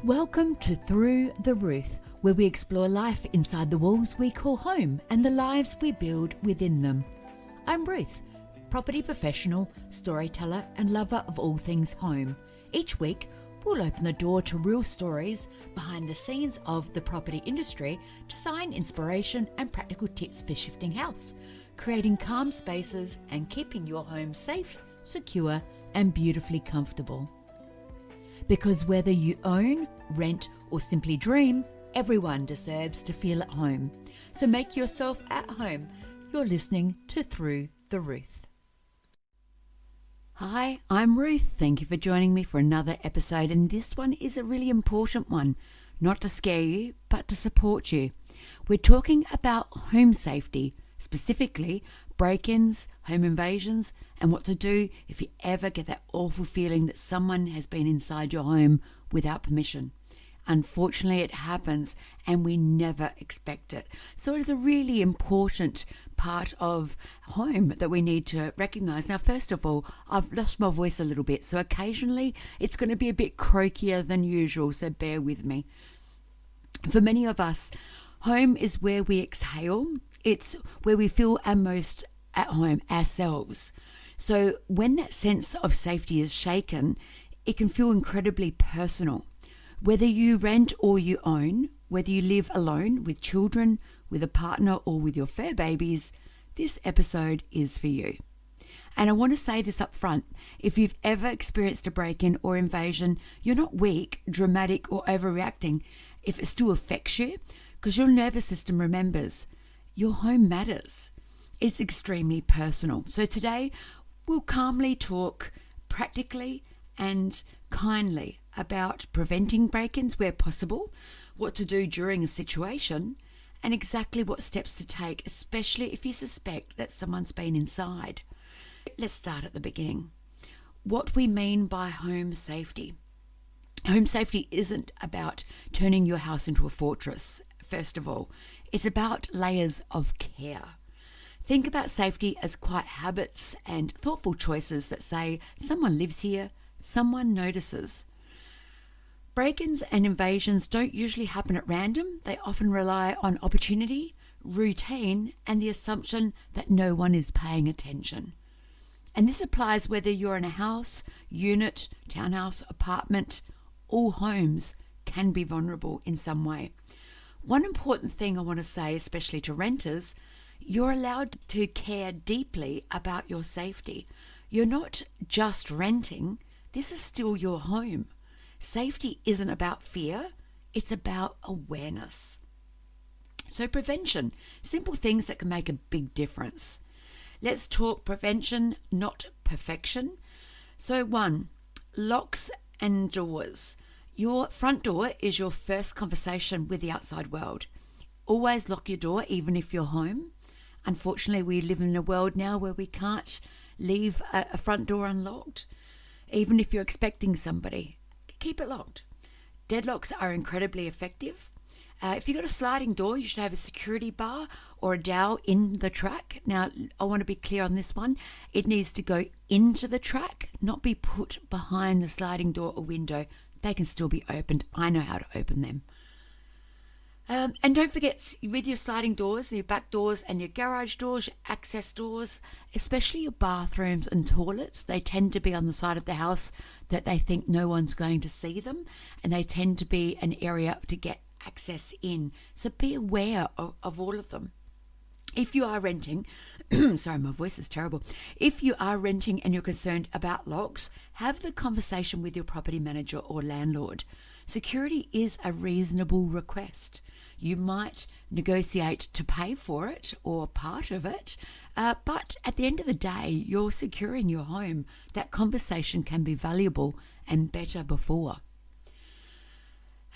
Welcome to Through the Ruth, where we explore life inside the walls we call home and the lives we build within them. I'm Ruth, property professional, storyteller and lover of all things home. Each week, we'll open the door to real stories behind the scenes of the property industry, design, inspiration and practical tips for shifting house, creating calm spaces and keeping your home safe, secure and beautifully comfortable. Because whether you own, rent or simply dream, everyone deserves to feel at home. So make yourself at home. You're listening to Through the Ruth. Hi, I'm Ruth. Thank you for joining me for another episode, and this one is a really important one. Not to scare you, but to support you. We're talking about home safety, specifically break-ins, home invasions, and what to do if you ever get that awful feeling that someone has been inside your home without permission. Unfortunately, it happens and we never expect it. So it is a really important part of home that we need to recognize. Now, first of all, I've lost my voice a little bit, so occasionally it's going to be a bit croakier than usual, so bear with me. For many of us, home is where we exhale. It's where we feel our most at home ourselves. So when that sense of safety is shaken, it can feel incredibly personal. Whether you rent or you own, whether you live alone, with children, with a partner or with your fur babies, this episode is for you. And I want to say this up front. If you've ever experienced a break-in or invasion, you're not weak, dramatic or overreacting if it still affects you, because your nervous system remembers. Your home matters. It's extremely personal. So today we'll calmly talk practically and kindly about preventing break-ins where possible, what to do during a situation, and exactly what steps to take, especially if you suspect that someone's been inside. Let's start at the beginning. What we mean by home safety. Home safety isn't about turning your house into a fortress. First of all, it's about layers of care. Think about safety as quiet habits and thoughtful choices that say, someone lives here, someone notices. Break-ins and invasions don't usually happen at random. They often rely on opportunity, routine, and the assumption that no one is paying attention. And this applies whether you're in a house, unit, townhouse, apartment. All homes can be vulnerable in some way. One important thing I want to say, especially to renters, you're allowed to care deeply about your safety. You're not just renting. This is still your home. Safety isn't about fear. It's about awareness. So prevention, simple things that can make a big difference. Let's talk prevention, not perfection. So 1, locks and doors. Your front door is your first conversation with the outside world. Always lock your door, even if you're home. Unfortunately, we live in a world now where we can't leave a front door unlocked. Even if you're expecting somebody, keep it locked. Deadlocks are incredibly effective. If you've got a sliding door, you should have a security bar or a dowel in the track. Now, I want to be clear on this one. It needs to go into the track, not be put behind the sliding door or window. They can still be opened. I know how to open them. And don't forget, with your sliding doors, your back doors and your garage doors, your access doors, especially your bathrooms and toilets, they tend to be on the side of the house that they think no one's going to see them, and they tend to be an area to get access in. So be aware of all of them. If you are renting, sorry, my voice is terrible. If you are renting and you're concerned about locks, have the conversation with your property manager or landlord. Security is a reasonable request. You might negotiate to pay for it or part of it, but at the end of the day, you're securing your home. That conversation can be valuable and better before.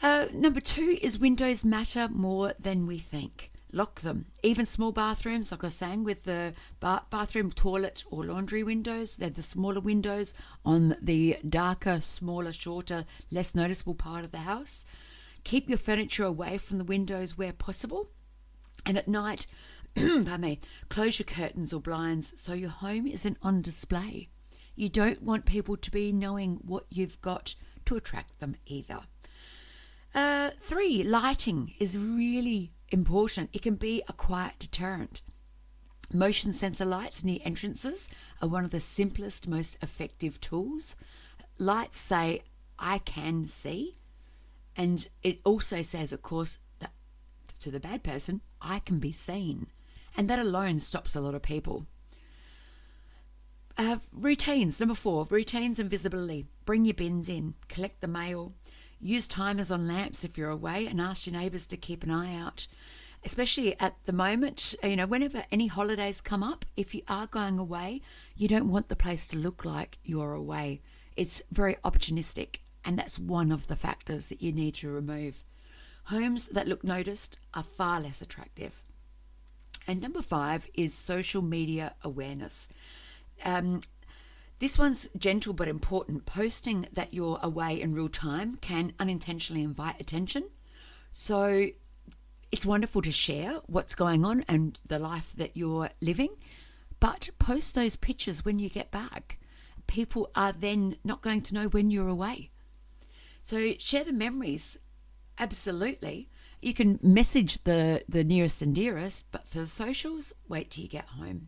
Number 2 is windows matter more than we think. Lock them. Even small bathrooms, like I was saying, with the bathroom, toilet or laundry windows, they're the smaller windows on the darker, smaller, shorter, less noticeable part of the house. Keep your furniture away from the windows where possible. And at night, pardon me, close your curtains or blinds so your home isn't on display. You don't want people to be knowing what you've got to attract them either. Three, lighting is really important. It can be a quiet deterrent. Motion sensor lights near entrances are one of the simplest, most effective tools. Lights say, I can see. And it also says, of course, that to the bad person, I can be seen. And that alone stops a lot of people. Routines. Number 4, routines and visibility. Bring your bins in. Collect the mail. Use timers on lamps if you're away, and ask your neighbours to keep an eye out. Especially at the moment, whenever any holidays come up, if you are going away, you don't want the place to look like you're away. It's very opportunistic, and that's one of the factors that you need to remove. Homes that look noticed are far less attractive. And number 5 is social media awareness. This one's gentle but important. Posting that you're away in real time can unintentionally invite attention. So it's wonderful to share what's going on and the life that you're living, but post those pictures when you get back. People are then not going to know when you're away. So share the memories, absolutely. You can message the nearest and dearest, but for the socials, wait till you get home.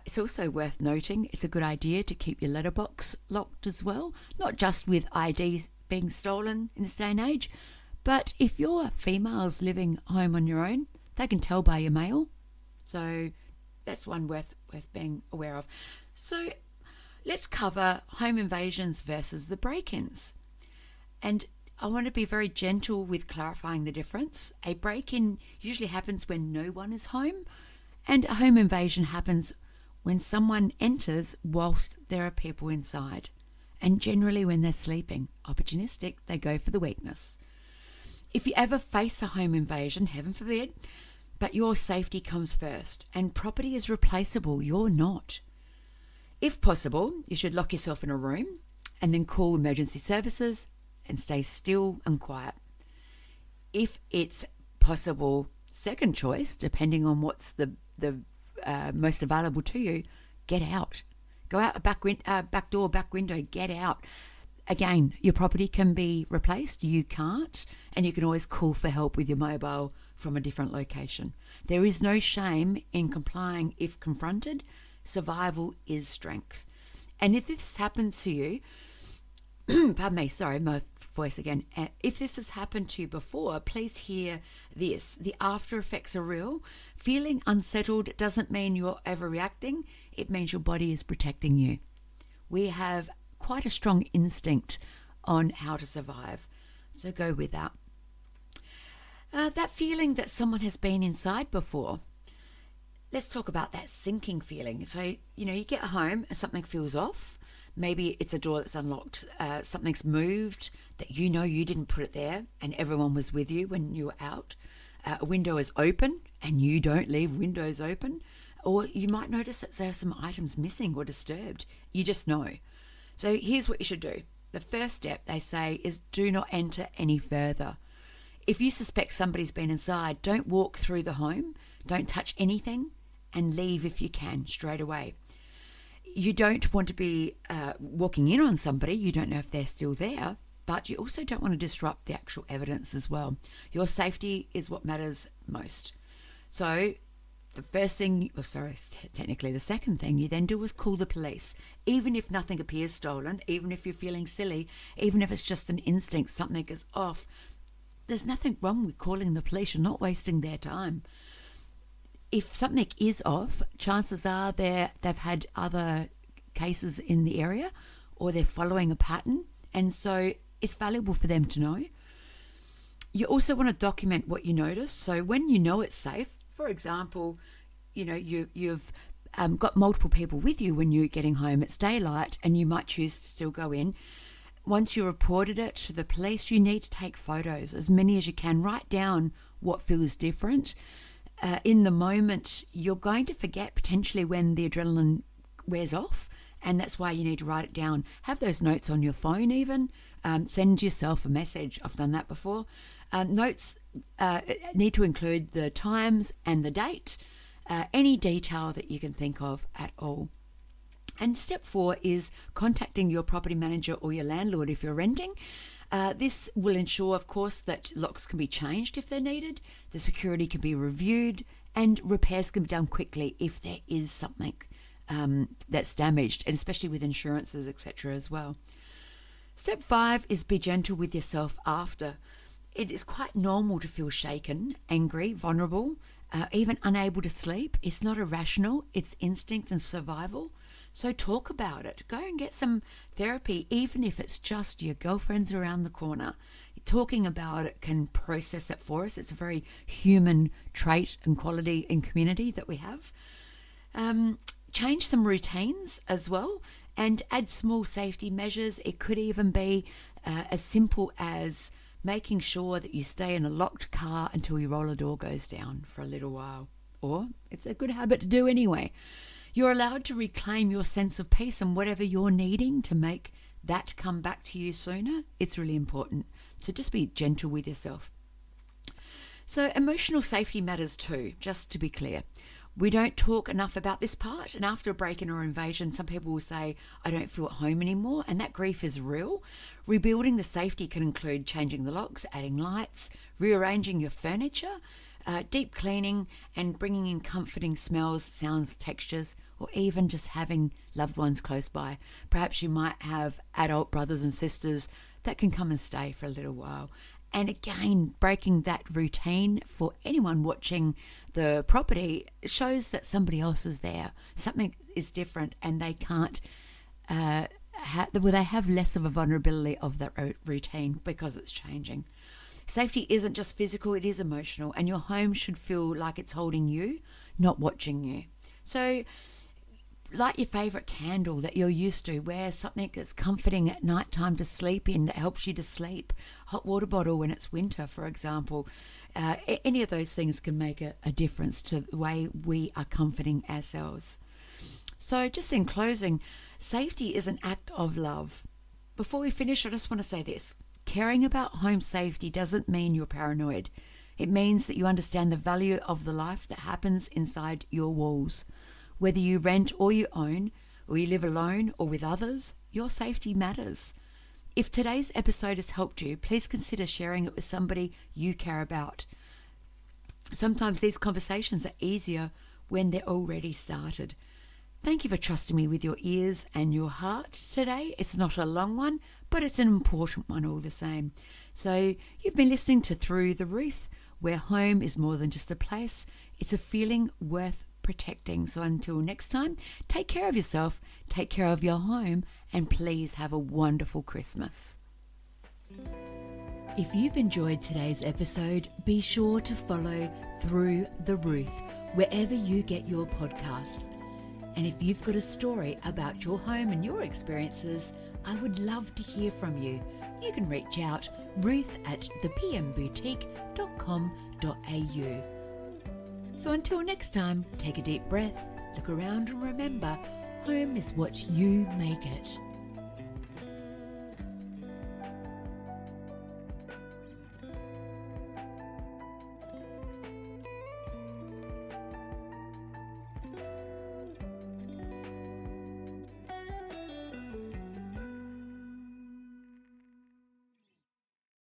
It's also worth noting it's a good idea to keep your letterbox locked as well, not just with IDs being stolen in this day and age, but if you're females living home on your own, they can tell by your mail. So that's one worth being aware of. So let's cover home invasions versus the break-ins. And I want to be very gentle with clarifying the difference. A break-in usually happens when no one is home, and a home invasion happens when someone enters whilst there are people inside. And generally when they're sleeping. Opportunistic, they go for the weakness. If you ever face a home invasion, heaven forbid, but your safety comes first and property is replaceable, you're not. If possible, you should lock yourself in a room and then call emergency services and stay still and quiet. If it's possible, second choice, depending on what's the most available to you, get out. Go out a back door, back window, get out. Again, your property can be replaced, you can't, and you can always call for help with your mobile from a different location. There is no shame in complying if confronted. Survival is strength. And if this happened to you, pardon me, sorry, my voice again. If this has happened to you before, please hear this. The after effects are real. Feeling unsettled doesn't mean you're overreacting. It means your body is protecting you. We have quite a strong instinct on how to survive. So go with that. That feeling that someone has been inside before. Let's talk about that sinking feeling. So, you get home and something feels off. Maybe it's a door that's unlocked, something's moved that you didn't put it there and everyone was with you when you were out. A window is open and you don't leave windows open. Or you might notice that there are some items missing or disturbed. You just know. So here's what you should do. The first step, they say, is do not enter any further. If you suspect somebody's been inside, don't walk through the home, don't touch anything, and leave if you can straight away. You don't want to be walking in on somebody. You don't know if they're still there, but you also don't want to disrupt the actual evidence as well. Your safety is what matters most. So the first thing, technically the second thing you then do is call the police. Even if nothing appears stolen, even if you're feeling silly, even if it's just an instinct, something is off, there's nothing wrong with calling the police. You're not wasting their time. If something is off, chances are they've had other cases in the area or they're following a pattern, and so it's valuable for them to know. You also want to document what you notice. So when you know it's safe, for example, you've got multiple people with you when you're getting home, it's daylight, and you might choose to still go in. Once you reported it to the police, you need to take photos, as many as you can. Write down what feels different. In the moment, you're going to forget potentially when the adrenaline wears off, and that's why you need to write it down. Have those notes on your phone even. Send yourself a message. I've done that before. Notes need to include the times and the date, any detail that you can think of at all. And step 4 is contacting your property manager or your landlord if you're renting. This will ensure, of course, that locks can be changed if they're needed, the security can be reviewed, and repairs can be done quickly if there is something that's damaged, and especially with insurances, etc. as well. Step 5 is be gentle with yourself after. It is quite normal to feel shaken, angry, vulnerable, even unable to sleep. It's not irrational, it's instinct and survival. So talk about it. Go and get some therapy, even if it's just your girlfriends around the corner. Talking about it can process it for us. It's a very human trait and quality in community that we have. Change some routines as well and add small safety measures. It could even be as simple as making sure that you stay in a locked car until your roller door goes down for a little while. Or it's a good habit to do anyway. You're allowed to reclaim your sense of peace, and whatever you're needing to make that come back to you sooner, it's really important. So just be gentle with yourself. So emotional safety matters too, just to be clear. We don't talk enough about this part, and after a break-in or invasion, some people will say, I don't feel at home anymore, and that grief is real. Rebuilding the safety can include changing the locks, adding lights, rearranging your furniture, deep cleaning, and bringing in comforting smells, sounds, textures, or even just having loved ones close by. Perhaps you might have adult brothers and sisters that can come and stay for a little while. And again, breaking that routine for anyone watching the property shows that somebody else is there. Something is different, and they can't they have less of a vulnerability of that routine because it's changing. Safety isn't just physical, it is emotional, and your home should feel like it's holding you, not watching you. So light your favourite candle that you're used to. Wear something that's comforting at night time to sleep in, that helps you to sleep. Hot water bottle when it's winter, for example. Any of those things can make a difference to the way we are comforting ourselves. So just in closing, safety is an act of love. Before we finish, I just want to say this. Caring about home safety doesn't mean you're paranoid. It means that you understand the value of the life that happens inside your walls. Whether you rent or you own, or you live alone or with others, your safety matters. If today's episode has helped you, please consider sharing it with somebody you care about. Sometimes these conversations are easier when they're already started. Thank you for trusting me with your ears and your heart today. It's not a long one, but it's an important one all the same. So you've been listening to Through the Ruth, where home is more than just a place. It's a feeling worth protecting. So until next time, take care of yourself, take care of your home, and please have a wonderful Christmas. If you've enjoyed today's episode, be sure to follow Through the Ruth wherever you get your podcasts. And if you've got a story about your home and your experiences, I would love to hear from you. You can reach out, ruth@thepmboutique.com.au. So until next time, take a deep breath, look around and remember, home is what you make it.